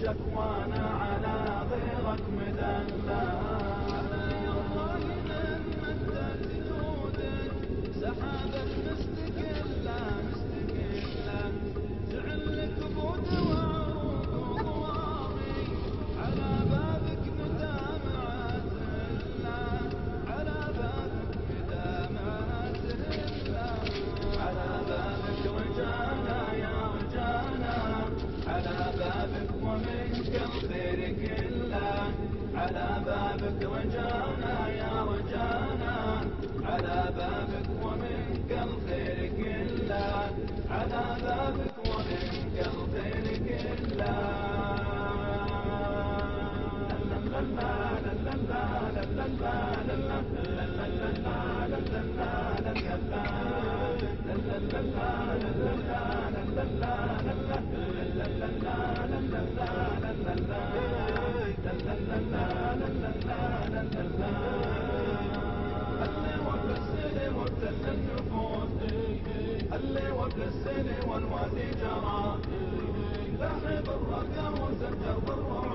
شكوانا على غيرك مدلل. الله من مدة جودك سحابة مستقلة مستقلة، تعلك بود وعروق وضوامي على بابك مدامعة الله، على بابك مدامعة الله. على بابك رجانا يا رجانا، على بابك ومنك الخير كله. على بابك رجانا يا رجانا، على بابك ومنك الخير كله. على بابك ومنك الخير كله. اللي وبل السني وابتل النفوس، اللي وبل السني والوادي جرى، لحب الرقا وزجر بالروح